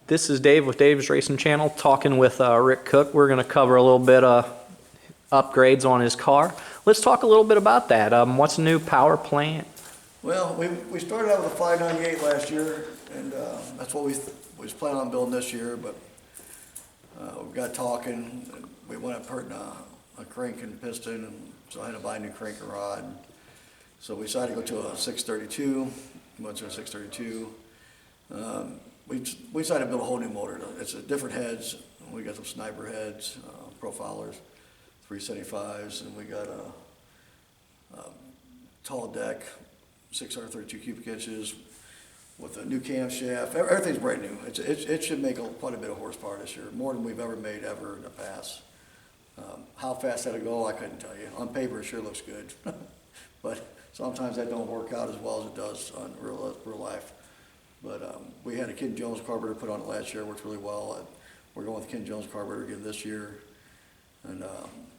This is Dave with Dave's Racing Channel talking with Rick Cook. We're going to cover a little bit of upgrades on his car. Let's talk a little bit about that. What's the new power plant? Well, we started out with a 598 last year, and that's what we was planning on building this year, but we got talking, and we went up hurting a crank and piston, and so I had to buy a new crank and rod. So we decided to go to a 632, went to a 632. We decided to build a whole new motor. It's a different heads. We got some sniper heads, profilers, 375s, and we got a tall deck, 632 cubic inches, with a new camshaft. Everything's brand new. It should make quite a bit of horsepower this year, more than we've ever made ever in the past. How fast that'll go, I couldn't tell you. On paper, it sure looks good, but sometimes that don't work out as well as it does on real life. But we had a Ken Jones carburetor put on it last year, worked really well. We're going with Ken Jones carburetor again this year. And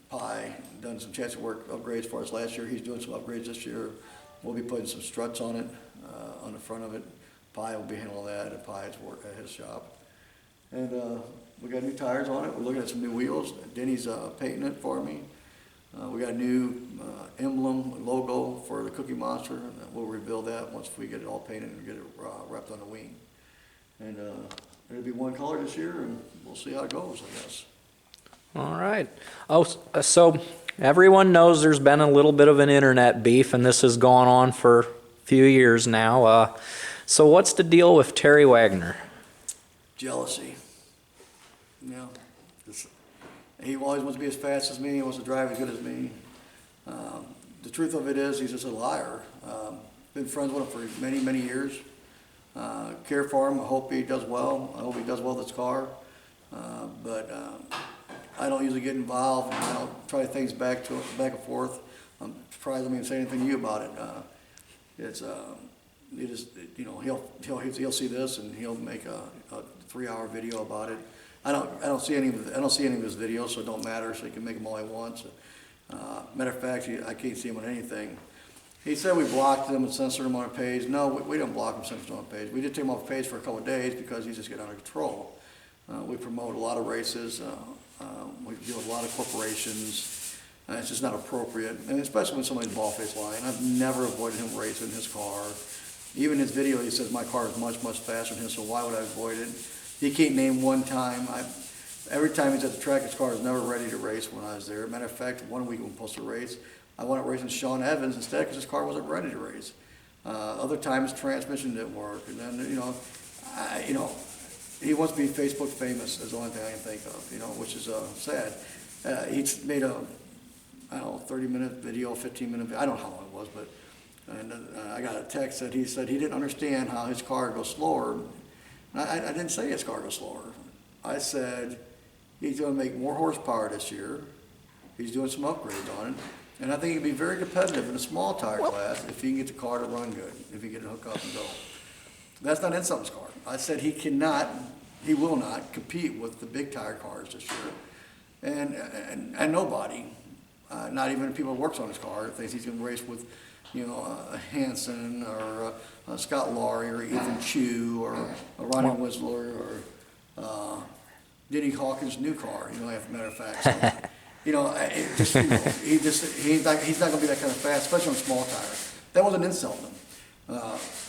Pi done some chassis work upgrades for us last year. He's doing some upgrades this year. We'll be putting some struts on it, on the front of it. Pi will be handling that, and Pi is working at his shop. And we got new tires on it. We're looking at some new wheels. Denny's painting it for me. We got a new emblem logo for the Cookie Monster, and we'll rebuild that once we get it all painted and get it wrapped on the wing. And it'll be one color this year, and we'll see how it goes, I guess. All right. Oh, so everyone knows there's been a little bit of an internet beef, and this has gone on for a few years now. So what's the deal with Terry Wagner? Jealousy. He always wants to be as fast as me. He wants to drive as good as me. The truth of it is, he's just a liar. Been friends with him for many, many years. Care for him. I hope he does well. I hope he does well with his car. But I don't usually get involved. I don't try things back and forth. I'm surprised I don't even say anything to you about it. He'll see this and he'll make a 3-hour video about it. I don't see any of his videos, so it don't matter. So he can make them all he wants. Matter of fact, I can't see him on anything. He said we blocked him and censored him on our page. No, we didn't block him and censor him on our page. We did take him off the page for a couple of days because he's just getting out of control. We promote a lot of races. We deal with a lot of corporations. It's just not appropriate, and especially when somebody's bald-faced lying. I've never avoided him racing his car. Even his video, he says my car is much, much faster than his, so why would I avoid it? He can't name one time. Every time he's at the track, his car is never ready to race when I was there. Matter of fact, one week we were supposed to race, I went up racing Sean Evans instead because his car wasn't ready to race. Other times, transmission didn't work, and then he wants to be Facebook famous is the only thing I can think of, which is sad. He's made a 30-minute video, 15-minute video. I don't know how long it was, but I got a text that he said he didn't understand how his car goes slower. I didn't say his car goes slower. I said he's going to make more horsepower this year. He's doing some upgrades on it. And I think he'd be very competitive in a small tire class if he can get the car to run good, if he can get it hooked up and go. That's not in something's car. I said he will not compete with the big tire cars this year. And nobody, not even the people who works on his car, thinks he's going to race with Hanson or Scott Laurie or Ethan Chu or Ronnie Whistler or Denny Hawkins' new car, as a matter of fact. So, he's not going to be that kind of fast, especially on a small tire. That wasn't insulting him.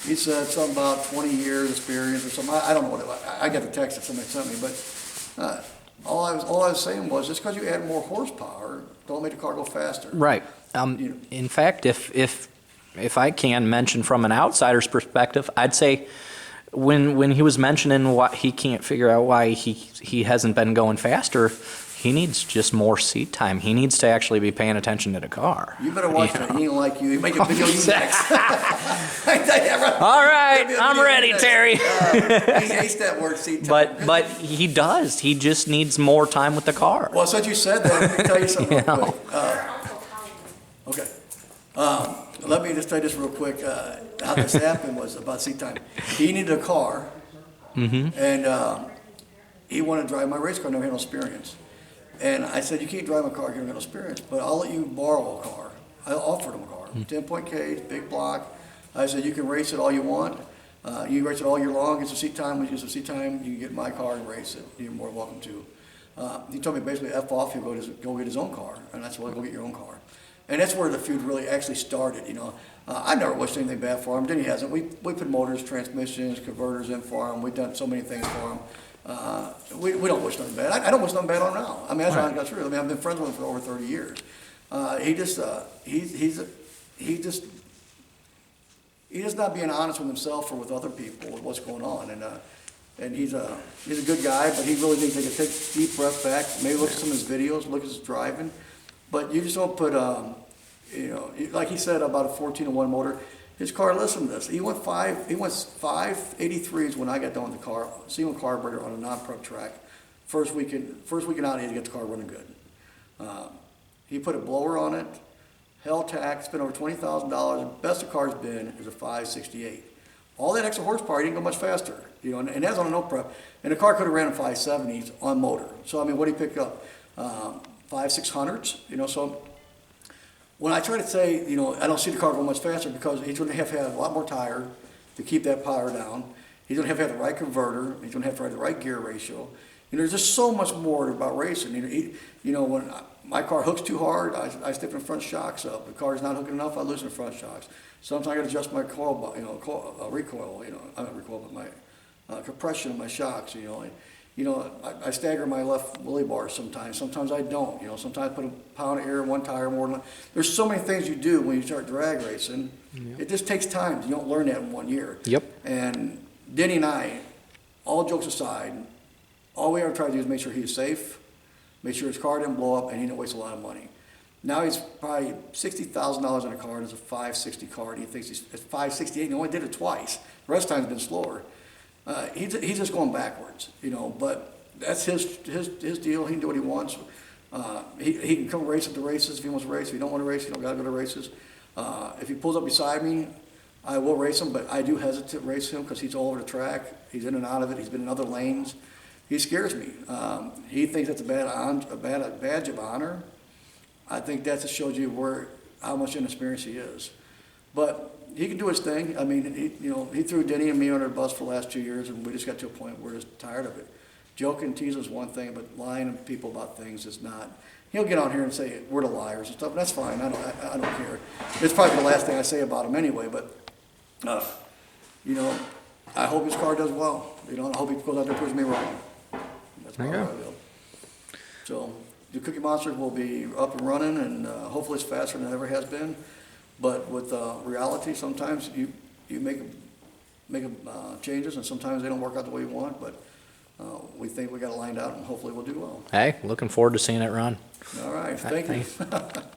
He said something about 20 years experience or something. I don't know what it was. I got the text that somebody sent me, but all I was saying was just because you add more horsepower, don't make the car go faster. Right. In fact, if I can mention from an outsider's perspective, I'd say when he was mentioning what he can't figure out why he hasn't been going faster, he needs just more seat time. He needs to actually be paying attention to the car. You better watch that. He ain't like you. He make a video you next. All right, I'm ready, Terry. He hates that word, seat time. But he does. He just needs more time with the car. Well, since you said that, let me tell you something real quick. Okay. Let me just tell you this real quick. How this happened was about seat time. He needed a car, and he wanted to drive my race car. Never had no experience. And I said, you can't drive my car, you don't have no experience, but I'll let you borrow a car. I offered him a car, 10-point cage, big block. I said, you can race it all you want. You race it all year long, get some seat time. When you get some seat time, you can get in my car and race it. You're more welcome to. He told me basically F off, he'll go get his own car, and that's why go get your own car. And that's where the feud really actually started, you know. I never wished anything bad for him. Denny hasn't. We put motors, transmissions, converters in for him. We've done so many things for him. We don't wish nothing bad. I don't wish nothing bad on him now. I mean, that's how that's true. I mean, I've been friends with him for over 30 years. He's just not being honest with himself or with other people with what's going on. And he's a good guy, but he really needs to take a deep breath back. Maybe look at some of his videos, look at his driving. But you just don't put, you know, like he said about a 14-to-1 motor. His car, listen to this. He went 583s when I got done with the car, single carburetor on a non-prep track. First weekend out, he had to get the car running good. He put a blower on it, hell tack, spent over $20,000. The best the car's been is a 568. All that extra horsepower, he didn't go much faster, you know, and that's on a no prep. And the car could have ran in 570s on motor. So I mean, what did he pick up? 5,600s, you know. So when I try to say, you know, I don't see the car go much faster because he's going to have to have a lot more tire to keep that power down. He's going to have the right converter. He's going to have to have the right gear ratio. You know, there's just so much more about racing. You know, when my car hooks too hard, I stiffen the front shocks up. The car's not hooking enough, I loosen the front shocks. Sometimes I got to adjust my coil, you know, recoil. You know, I don't recoil, but my compression of my shocks. You know, I stagger my left wheelie bar sometimes. Sometimes I don't. You know, sometimes I put a pound of air in one tire more than. There's so many things you do when you start drag racing. Yep. It just takes time. You don't learn that in 1 year. Yep. And Denny and I, all jokes aside, all we ever try to do is make sure he's safe, make sure his car didn't blow up, and he didn't waste a lot of money. Now he's probably $60,000 in a car, and it's a 560 car, and he thinks it's 568, and he only did it twice. The rest of the time it's been slower. He's just going backwards, you know, but that's his deal. He can do what he wants. He can come race at the races if he wants to race. If he don't want to race, he don't got to go to races. If he pulls up beside me, I will race him, but I do hesitate to race him because he's all over the track. He's in and out of it. He's been in other lanes. He scares me. He thinks that's a badge of honor. I think that just shows you how much inexperienced he is. But he can do his thing. I mean, he threw Denny and me under the bus for the last 2 years, and we just got to a point where we're just tired of it. Joking and teasing is one thing, but lying to people about things is not. He'll get on here and say we're the liars and stuff, and that's fine. I don't care. It's probably the last thing I say about him anyway. But you know, I hope his car does well. You know, I hope he goes out there and proves me wrong. That's my deal. So the Cookie Monster will be up and running, and hopefully it's faster than it ever has been. But with reality, sometimes you make changes, and sometimes they don't work out the way you want. But we think we got it lined out, and hopefully we'll do well. Hey, looking forward to seeing it run. All right, thank you.